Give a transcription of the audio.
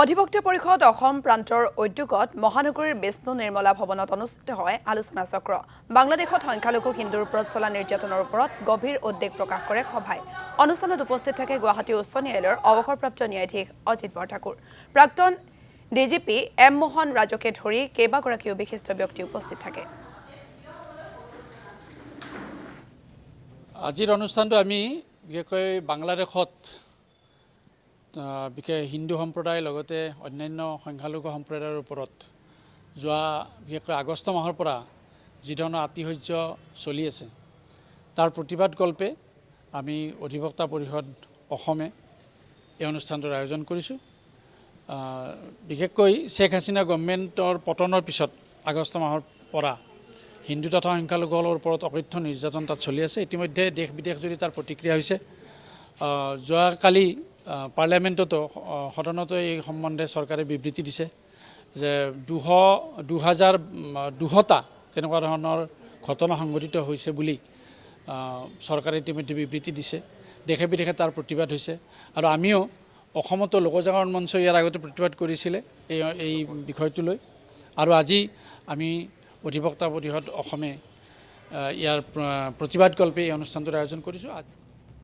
অধিবক্তা পৰিষদ অসম প্ৰান্তৰ উদ্যোগত মহানগৰীৰ বিষ্ণু নিৰ্মলা ভৱনত অনুষ্ঠিত হয় আলোচনা চক্ৰ। বাংলাদেশত সংখ্যালঘু হিন্দুৰ ওপৰত চলা নিৰ্যাতনৰ ওপৰত গভীৰ উদ্বেগ প্ৰকাশ কৰে সভাই। অনুষ্ঠানত উপস্থিত থাকে গুৱাহাটী উচ্চ ন্যায়ালয়ৰ অৱসৰপ্ৰাপ্ত ন্যায়াধীশ অজিত বৰঠাকুৰ, প্ৰাক্তন ডিজিপি এম মোহন ৰাজকে ধৰি কেইবাগৰাকীও বিশিষ্ট ব্যক্তি উপস্থিত থাকে। আজিৰ অনুষ্ঠানটো আমি বিশেষকৈ বাংলাদেশত বিশেষ হিন্দু সম্প্ৰদায়ৰ লগতে অন্যান্য সংখ্যালঘু সম্প্ৰদায়ৰ ওপৰত যোৱা বিশেষকৈ আগষ্ট মাহৰ পৰা যি ধৰণৰ আতিশয্য চলি আছে তাৰ প্ৰতিবাদ কল্পে আমি অধিবক্তা পৰিষদ অসমে এই অনুষ্ঠানটোৰ আয়োজন কৰিছোঁ। বিশেষকৈ শেখ হাছিনা গভৰ্ণমেণ্টৰ পতনৰ পিছত আগষ্ট মাহৰ পৰা হিন্দু তথা সংখ্যালঘুসকলৰ ওপৰত অকথ্য নিৰ্যাতন তাত চলি আছে। ইতিমধ্যে দেশ বিদেশ জুৰি তাৰ প্ৰতিক্ৰিয়া হৈছে। যোৱাকালি পাৰ্লিয়ামেণ্টতো সদনতো এই সম্বন্ধে চৰকাৰে বিবৃতি দিছে যে ২০০টা তেনেকুৱা ধৰণৰ ঘটনা সংঘটিত হৈছে বুলি চৰকাৰে ইতিমধ্যে বিবৃতি দিছে। দেশে বিদেশে তাৰ প্ৰতিবাদ হৈছে আৰু আমিও অসমতো লোকজাগৰণ মঞ্চ ইয়াৰ আগতে প্ৰতিবাদ কৰিছিলে এই বিষয়টো লৈ। আৰু আজি আমি অধিবক্তা পৰিষদ অসমে ইয়াৰ প্ৰতিবাদ কল্পে এই অনুষ্ঠানটোৰ আয়োজন কৰিছোঁ।